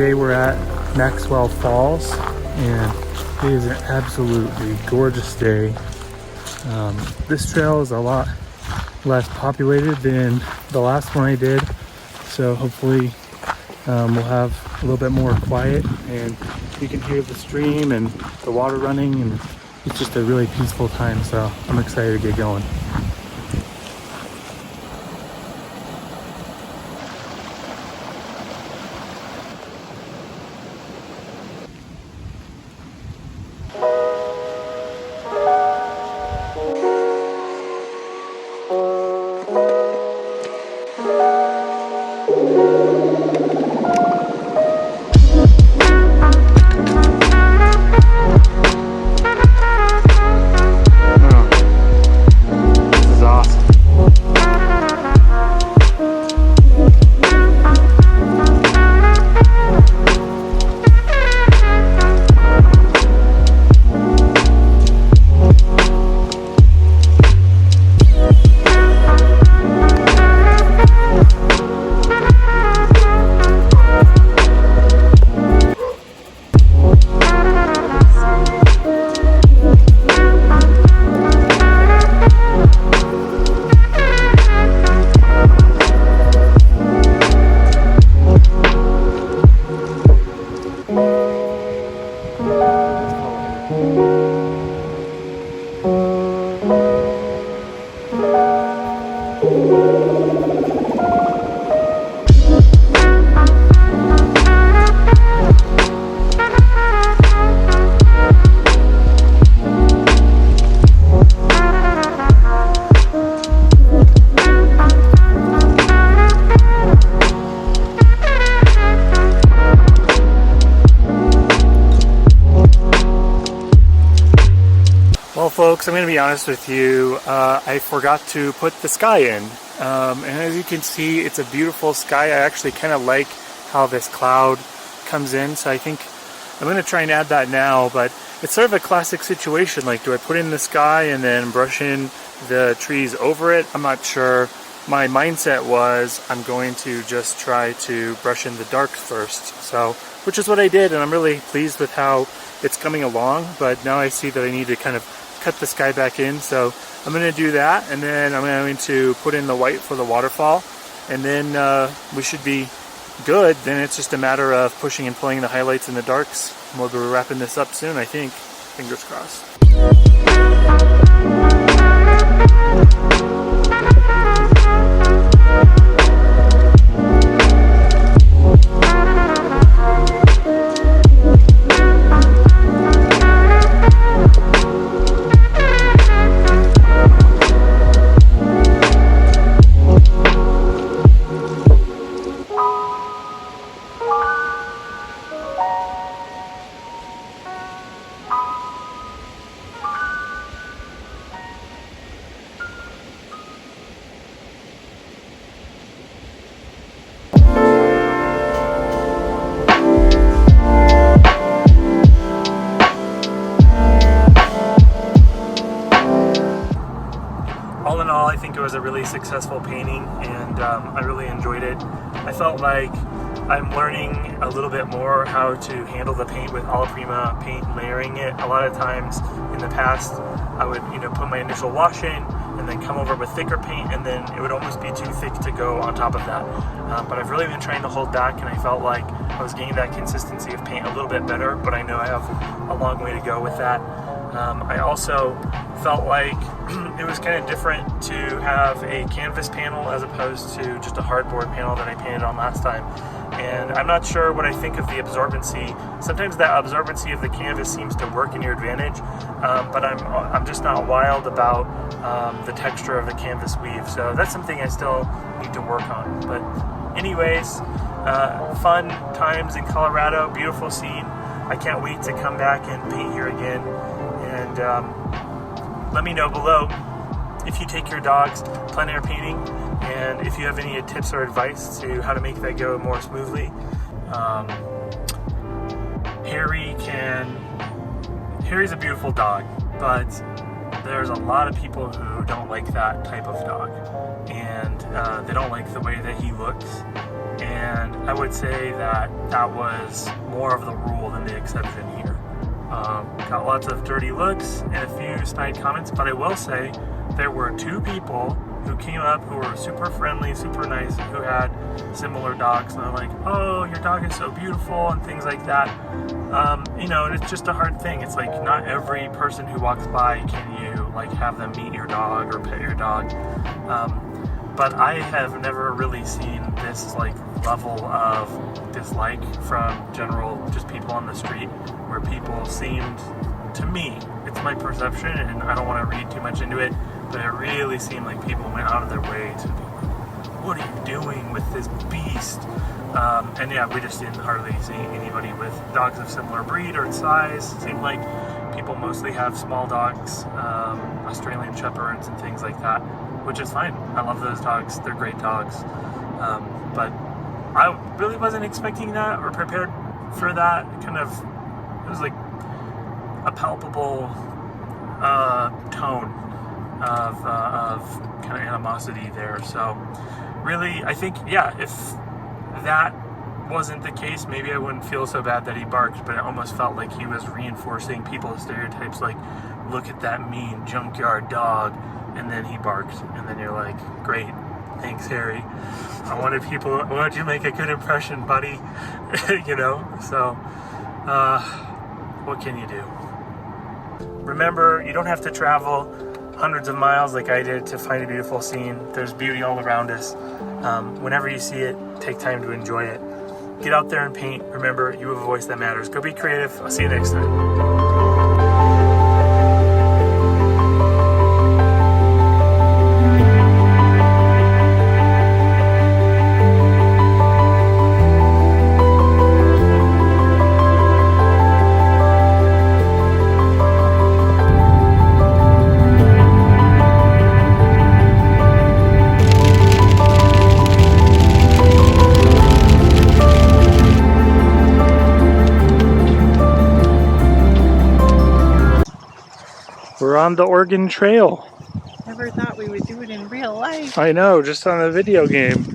Today we're at Maxwell Falls, and it is an absolutely gorgeous day. This trail is a lot less populated than the last one I did, so hopefully we'll have a little bit more quiet and you can hear the stream and the water running, and it's just a really peaceful time, so I'm excited to get going. Well folks, I'm going to be honest with you, I forgot to put the sky in, and as you can see it's a beautiful sky. I actually kind of like how this cloud comes in, so I think I'm going to try and add that now, but it's sort of a classic situation, like do I put in the sky and then brush in the trees over it? I'm not sure. My mindset was I'm going to just try to brush in the darks first, so which is what I did, and I'm really pleased with how it's coming along, but now I see that I need to kind of cut the sky back in, so I'm going to do that, and then I'm going to put in the white for the waterfall, and then we should be good. Then it's just a matter of pushing and pulling the highlights and the darks, and we'll be wrapping this up soon, I think. Fingers crossed. All in all, I think it was a really successful painting, and I really enjoyed it. I felt like I'm learning a little bit more how to handle the paint with Alla Prima paint, layering it. A lot of times in the past, I would put my initial wash in and then come over with thicker paint, and then it would almost be too thick to go on top of that. But I've really been trying to hold back, and I felt like I was getting that consistency of paint a little bit better, but I know I have a long way to go with that. I also felt like it was kind of different to have a canvas panel as opposed to just a hardboard panel that I painted on last time. And I'm not sure what I think of the absorbency. Sometimes that absorbency of the canvas seems to work in your advantage, but I'm just not wild about the texture of the canvas weave. So that's something I still need to work on. But anyways, fun times in Colorado, beautiful scene. I can't wait to come back and paint here again. And let me know below if you take your dogs plein air painting, and if you have any tips or advice to how to make that go more smoothly. Harry's a beautiful dog, but there's a lot of people who don't like that type of dog, and they don't like the way that he looks. And I would say that that was more of the rule than the exception here. Got lots of dirty looks and a few snide comments, but I will say there were 2 people who came up who were super friendly, super nice, who had similar dogs, and they're like, oh, your dog is so beautiful, and things like that. You know, and it's just a hard thing. It's like not every person who walks by can you like have them meet your dog or pet your dog. But I have never really seen this like level of dislike from general just people on the street, where people seemed, to me, it's my perception and I don't want to read too much into it, but it really seemed like people went out of their way to be like, what are you doing with this beast? And yeah, we just didn't hardly see anybody with dogs of similar breed or size. It seemed like people mostly have small dogs, Australian Shepherds and things like that, which is fine. I love those dogs. They're great dogs. But I really wasn't expecting that or prepared for that. It was like a palpable tone of kind of animosity there. So really, I think, yeah, if that wasn't the case, maybe I wouldn't feel so bad that he barked, but it almost felt like he was reinforcing people's stereotypes, like, look at that mean junkyard dog, and then he barked, and then you're like, great, thanks, Harry. I wanted you to make a good impression, buddy. You know, so what can you do? Remember, you don't have to travel hundreds of miles like I did to find a beautiful scene. There's beauty all around us. Whenever you see it, take time to enjoy it. Get out there and paint. Remember, you have a voice that matters. Go be creative. I'll see you next time. We're on the Oregon Trail. Never thought we would do it in real life. I know, just on the video game.